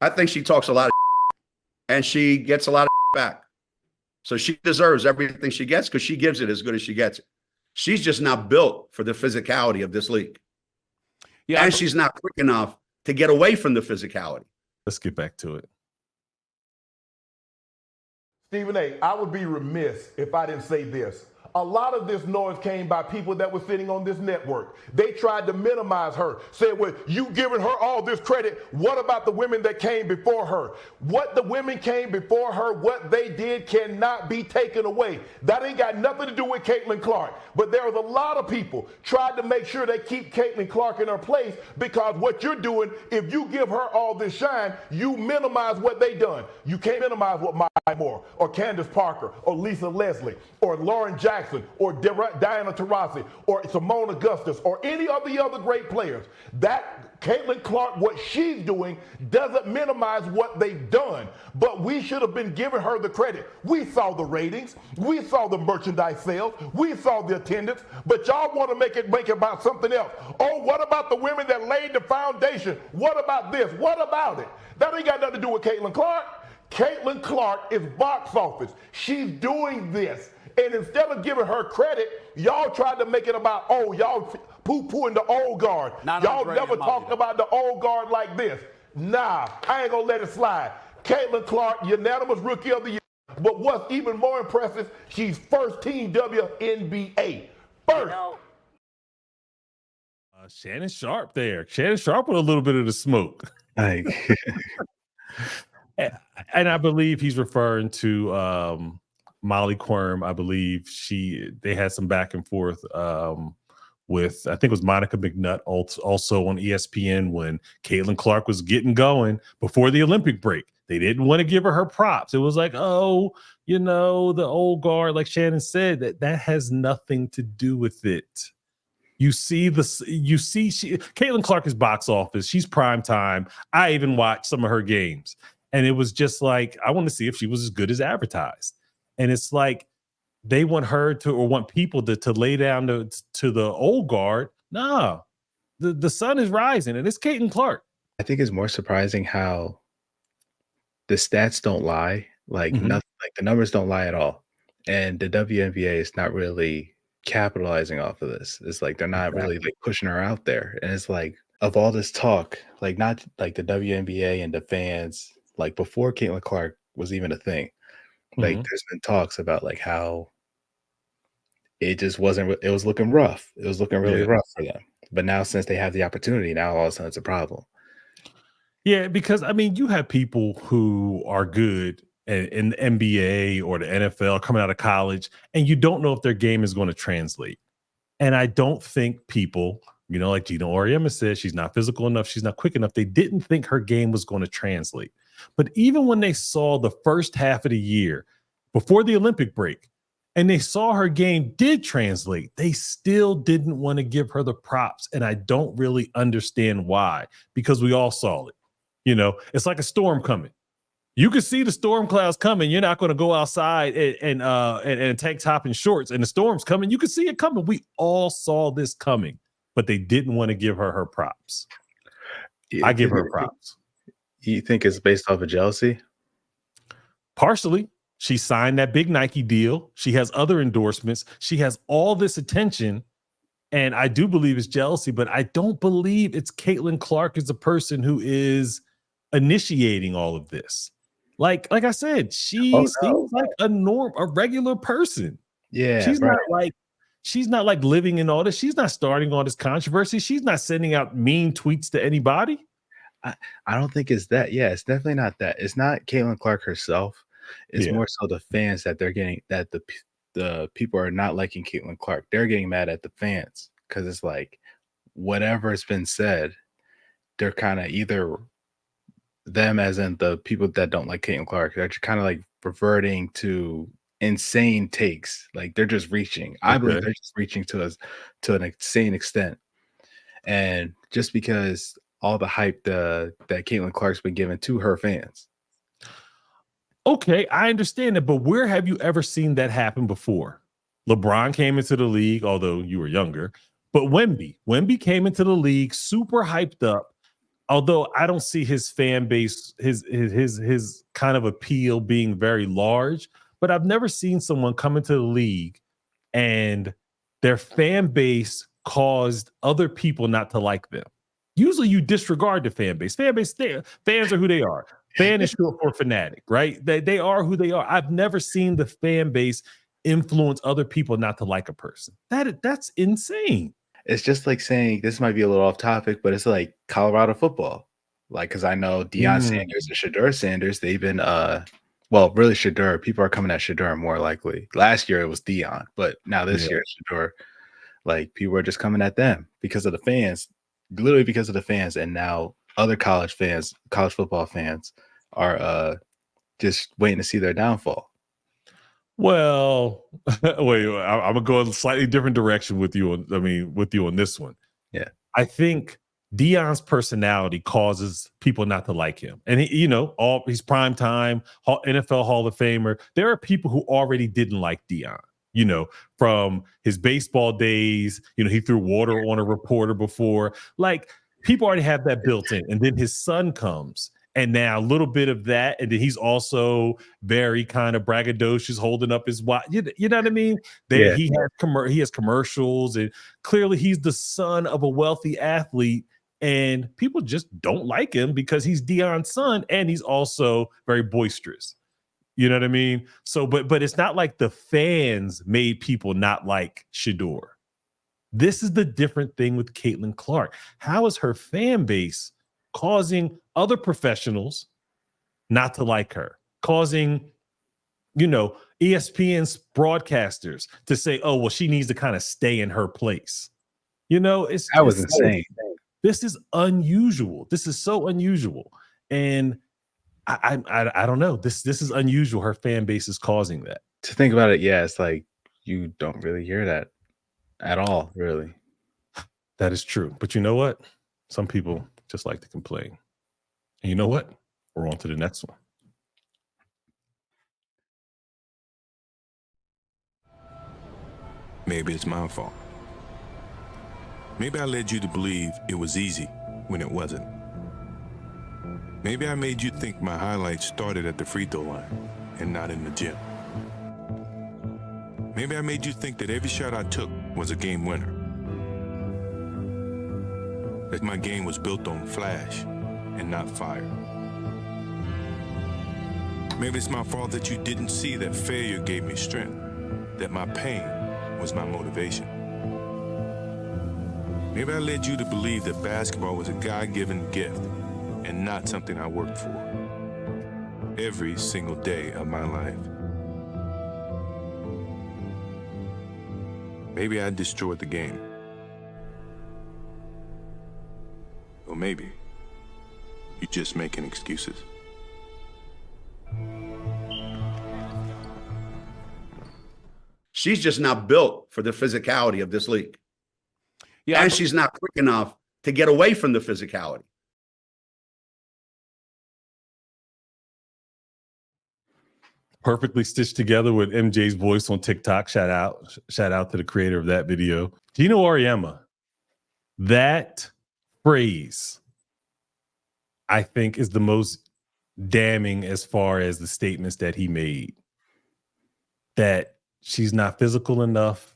I think she talks a lot of and she gets a lot of back. So she deserves everything she gets because she gives it as good as she gets it. She's just not built for the physicality of this league. Yeah, and she's not quick enough to get away from the physicality. Let's get back to it. Stephen A., I would be remiss if I didn't say this. A lot of this noise came by people that were sitting on this network. They tried to minimize her, said, well, you giving her all this credit. What about the women that came before her? What the women came before her, what they did cannot be taken away. That ain't got nothing to do with Caitlin Clark. But there was a lot of people tried to make sure they keep Caitlin Clark in her place because what you're doing, if you give her all this shine, you minimize what they done. You can't minimize what Maya Moore or Candace Parker or Lisa Leslie or Lauren Jackson or Diana Taurasi or Simone Augustus or any of the other great players. That Caitlin Clark, what she's doing doesn't minimize what they've done, but we should have been giving her the credit. We saw the ratings, we saw the merchandise sales, we saw the attendance, but y'all want to make it about something else. Oh, what about the women that laid the foundation? What about this? What about it? That ain't got nothing to do with Caitlin Clark. Caitlin Clark is box office. She's doing this. And instead of giving her credit, y'all tried to make it about, oh, y'all poo-pooing the old guard. Y'all never talked about the old guard like this. Nah, I ain't gonna let it slide. Caitlin Clark, unanimous rookie of the year. But what's even more impressive, she's first team WNBA. First. Shannon Sharp there. Shannon Sharp with a little bit of the smoke. And I believe he's referring to Molly Quirm. I believe they had some back and forth with, I think it was Monica McNutt also on ESPN when Caitlin Clark was getting going before the Olympic break. They didn't want to give her props. It was like, oh, the old guard, like Shannon said, that has nothing to do with it. Caitlin Clark is box office. She's prime time. I even watched some of her games. And it was just like, I want to see if she was as good as advertised. And it's like they want her to, or want people to lay down to the old guard. No, the sun is rising, and it's Caitlin Clark. I think it's more surprising how the stats don't lie. Like nothing, like the numbers don't lie at all. And the WNBA is not really capitalizing off of this. It's like they're not really like pushing her out there. And it's like, of all this talk, like not like the WNBA and the fans, like before Caitlin Clark was even a thing, like there's been talks about like how it just wasn't, it was looking rough. It was looking really rough for them. But now since they have the opportunity, now all of a sudden it's a problem. Yeah, because I mean, you have people who are good in the NBA or the NFL coming out of college, and you don't know if their game is going to translate. And I don't think people, like Gina Auriemma said, she's not physical enough, she's not quick enough. They didn't think her game was going to translate. But even when they saw the first half of the year before the Olympic break, and they saw her game did translate, they still didn't want to give her the props. And I don't really understand why, because we all saw it. It's like a storm coming. You can see the storm clouds coming. You're not going to go outside and tank top and shorts, and the storm's coming. You can see it coming. We all saw this coming, but they didn't want to give her props. I give her props. You think it's based off of jealousy? Partially. She signed that big Nike deal. She has other endorsements. She has all this attention, and I do believe it's jealousy, but I don't believe it's Caitlin Clark as the person who is initiating all of this. Like I said, she seems like a regular person. Yeah, she's not like living in all this. She's not starting all this controversy. She's not sending out mean tweets to anybody. I don't think it's that. Yeah, it's definitely not that. It's not Caitlin Clark herself. It's more so the fans that they're getting, that the people are not liking Caitlin Clark. They're getting mad at the fans because it's like whatever has been said, they're kind of either them, as in the people that don't like Caitlin Clark, they're kind of like reverting to insane takes. Like they're just reaching. I believe they're just reaching to an insane extent. And just because all the hype that Caitlin Clark's been given to her fans. Okay, I understand it, but where have you ever seen that happen before? LeBron came into the league, although you were younger, but Wemby came into the league super hyped up, although I don't see his fan base, his kind of appeal being very large, but I've never seen someone come into the league and their fan base caused other people not to like them. Usually you disregard the fan base. Fans are who they are. Fan is short for fanatic, right? They are who they are. I've never seen the fan base influence other people not to like a person. That's insane. It's just like saying, this might be a little off topic, but it's like Colorado football. Like, because I know Deion Sanders and Shedeur Sanders, they've been well, really Shedeur. People are coming at Shedeur more likely. Last year it was Deion, but now this year it's Shedeur. Like, people are just coming at them because of the fans, literally because of the fans. And now other college football fans are just waiting to see their downfall. Well, wait, I'm gonna go a slightly different direction with you. With you on this one. Yeah, I think Deion's personality causes people not to like him, and he's prime time NFL Hall of Famer. There are people who already didn't like Deion. From his baseball days. He threw water on a reporter before. Like, people already have that built in, and then his son comes. And now a little bit of that, and then he's also very kind of braggadocious, holding up his watch. You know what I mean? He has commercials, and clearly he's the son of a wealthy athlete, and people just don't like him because he's Deion's son, and he's also very boisterous. You know what I mean? So, but it's not like the fans made people not like Shedeur. This is the different thing with Caitlin Clark. How is her fan base causing other professionals not to like her, causing, ESPN's broadcasters to say, oh, well, she needs to kind of stay in her place. That was insane. This is unusual. This is so unusual. And I don't know. This is unusual. Her fan base is causing that. To think about it, yeah, it's like you don't really hear that at all, really. That is true. But you know what? Some people just like to complain. And you know what? We're on to the next one. Maybe it's my fault. Maybe I led you to believe it was easy when it wasn't. Maybe I made you think my highlights started at the free throw line and not in the gym. Maybe I made you think that every shot I took was a game winner. That my game was built on flash and not fire. Maybe it's my fault that you didn't see that failure gave me strength, that my pain was my motivation. Maybe I led you to believe that basketball was a God-given gift and not something I worked for every single day of my life. Maybe I destroyed the game. Or maybe you're just making excuses. She's just not built for the physicality of this league. Yeah, and she's not quick enough to get away from the physicality. Perfectly stitched together with MJ's voice on TikTok. Shout out to the creator of that video. Gino Auriemma. That phrase, I think, is the most damning as far as the statements that he made. That she's not physical enough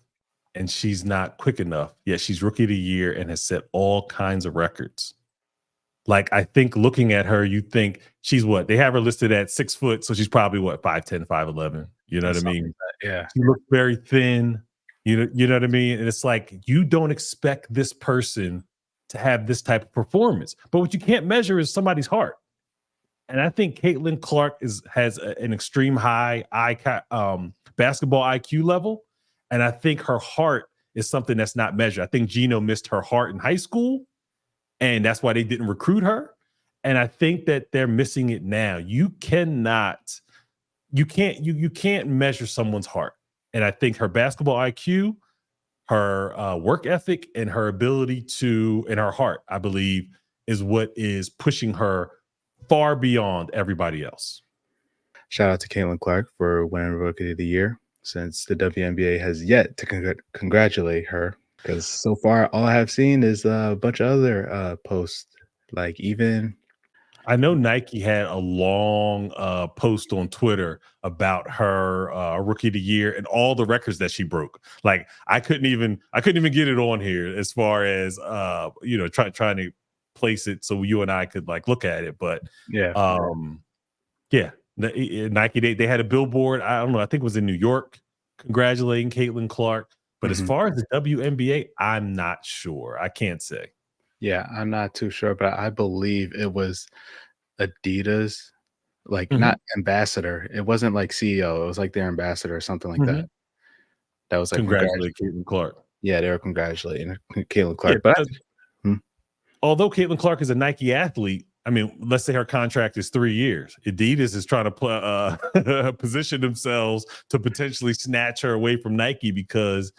and she's not quick enough, yet she's rookie of the year and has set all kinds of records. Like, I think looking at her, you think she's what? They have her listed at 6 foot, so she's probably what, 5'10", 5'11". You know what I mean? Like that, yeah. She looks very thin. You know what I mean? And it's like, you don't expect this person to have this type of performance. But what you can't measure is somebody's heart. And I think Caitlin Clark has an extreme high basketball IQ level. And I think her heart is something that's not measured. I think Gino missed her heart in high school, and that's why they didn't recruit her. And I think that they're missing it now. You can't measure someone's heart. And I think her basketball IQ, her work ethic, and her ability and her heart, I believe, is what is pushing her far beyond everybody else. Shout out to Caitlin Clark for winning Rookie of the Year, since the WNBA has yet to congratulate her, because so far all I have seen is a bunch of other posts Like even I know Nike had a long post on Twitter about her rookie of the year and all the records that she broke. Like I couldn't even get it on here as far as trying to place it so you and I could like look at it. But yeah, yeah, Nike they had a billboard. I don't know. I think it was in New York, congratulating Caitlin Clark. But as far as the WNBA, I'm not sure. I can't say. yeah, I'm not too sure, but I believe it was Adidas, like Mhm. not ambassador. It wasn't like CEO. It was like their ambassador or something like that. That was like Congratulate Caitlin Clark. Yeah, they were congratulating Caitlin Yeah, Clark. But because although Caitlin Clark is a Nike athlete, I mean, let's say her contract is 3 years. Adidas is trying to position themselves to potentially snatch her away from Nike because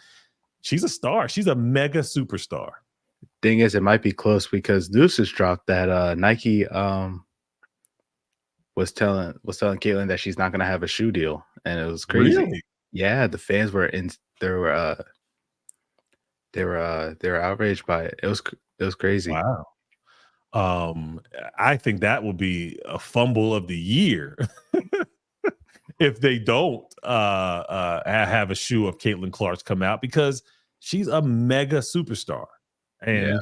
she's a star. She's a mega superstar. thing is, it might be close because news just dropped that Nike was telling Caitlin that she's not going to have a shoe deal, and it was crazy. Really? Yeah, the fans were in. They were outraged by it. It was crazy. Wow. I think that will be a fumble of the year if they don't have a shoe of Caitlin Clark's come out because she's a mega superstar and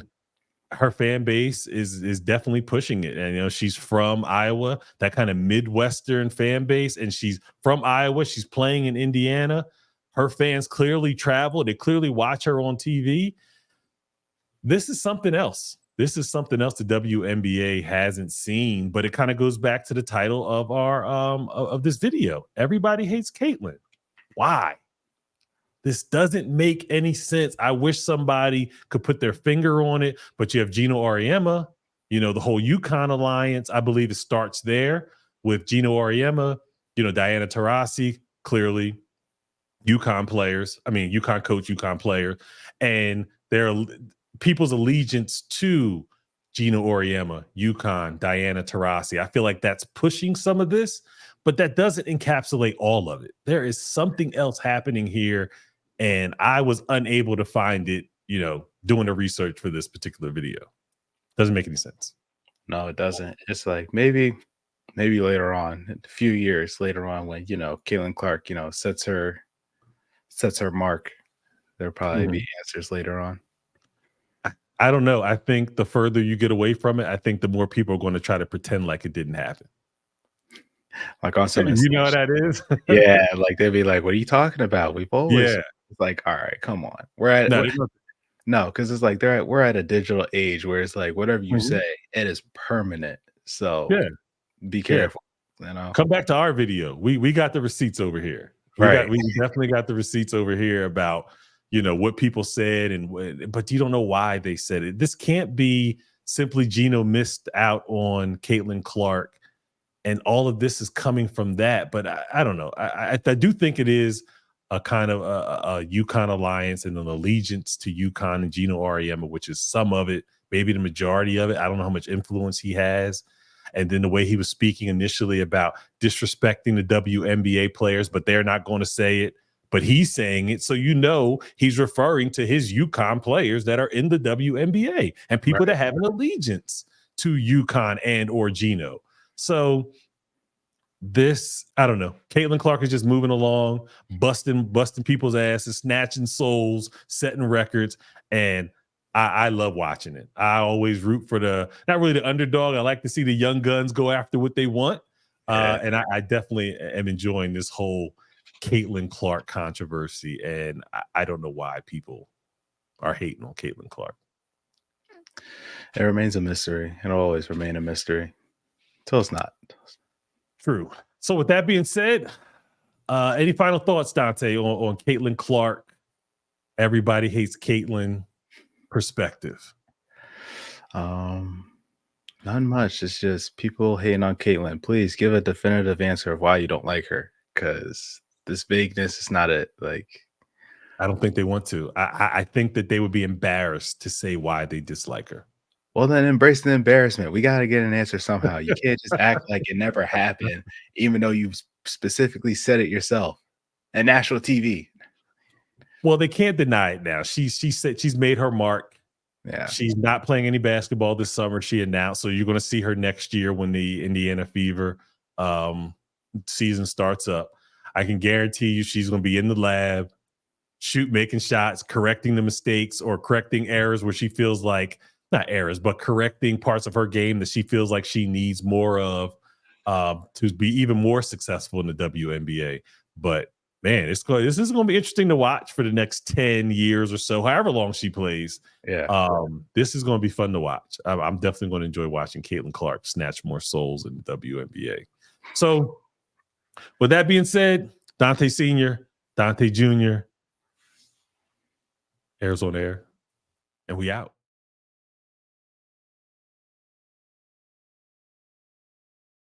her fan base is definitely pushing it. And she's from Iowa, that kind of Midwestern fan base, and she's from Iowa. She's playing in Indiana. Her fans clearly travel. They clearly watch her on TV. This is something else. This is something else the WNBA hasn't seen, but it kind of goes back to the title of our of this video. Everybody hates Caitlin. Why? This doesn't make any sense. I wish somebody could put their finger on it, but you have Gino Auriemma, the whole UConn alliance. I believe it starts there with Gino Auriemma, Diana Taurasi, clearly UConn players. I mean, UConn coach, UConn player, and there are people's allegiance to Gino Auriemma, UConn, Diana Taurasi. I feel like that's pushing some of this, but that doesn't encapsulate all of it. There is something else happening here, and I was unable to find it, doing the research for this particular video. Doesn't make any sense. No, it doesn't. It's like maybe later on, a few years later on, when Caitlin Clark, sets her mark, there'll probably be answers later on. I don't know. I think the further you get away from it, I think the more people are going to try to pretend like it didn't happen. Like on some, you know what that is? Yeah, like they'd be like, "What are you talking about? We've always." Yeah. It's like, all right, come on. No, because it's like we're at a digital age where it's like whatever you say, it is permanent. So be careful. Come back to our video. We got the receipts over here. We definitely got the receipts over here about what people said, but you don't know why they said it. This can't be simply Gino missed out on Caitlin Clark, and all of this is coming from that. But I don't know. I do think it is a kind of a UConn alliance and an allegiance to UConn and Gino Auriemma, which is some of it, maybe the majority of it. I don't know how much influence he has. And then the way he was speaking initially about disrespecting the WNBA players, but they're not going to say it. But he's saying it, so he's referring to his UConn players that are in the WNBA and people that have an allegiance to UConn and or Gino. So this, I don't know. Caitlin Clark is just moving along, busting people's asses, snatching souls, setting records, and I love watching it. I always root for not really the underdog. I like to see the young guns go after what they want, and I definitely am enjoying this whole Caitlin Clark controversy, and I don't know why people are hating on Caitlin Clark. It remains a mystery. It'll always remain a mystery until it's not. True. So with that being said, any final thoughts, Dante, on Caitlin Clark? Everybody hates Caitlin perspective. Not much. It's just people hating on Caitlin. Please give a definitive answer of why you don't like her, because this vagueness is not it. Like, I don't think they want to. I think that they would be embarrassed to say why they dislike her. Well, then embrace the embarrassment. We got to get an answer somehow. You can't just act like it never happened, even though you specifically said it yourself at national TV. Well, they can't deny it now. She said she's made her mark. Yeah. She's not playing any basketball this summer, she announced. So you're going to see her next year when the Indiana Fever season starts up. I can guarantee you she's going to be in the lab, making shots, correcting the mistakes or correcting errors where she feels like, not errors, but correcting parts of her game that she feels like she needs more of to be even more successful in the WNBA. But man, this is going to be interesting to watch for the next 10 years or so, however long she plays. Yeah. This is going to be fun to watch. I'm definitely going to enjoy watching Caitlin Clark snatch more souls in the WNBA. So with that being said, Dante Sr., Dante Jr., Heirs on Air, and we out.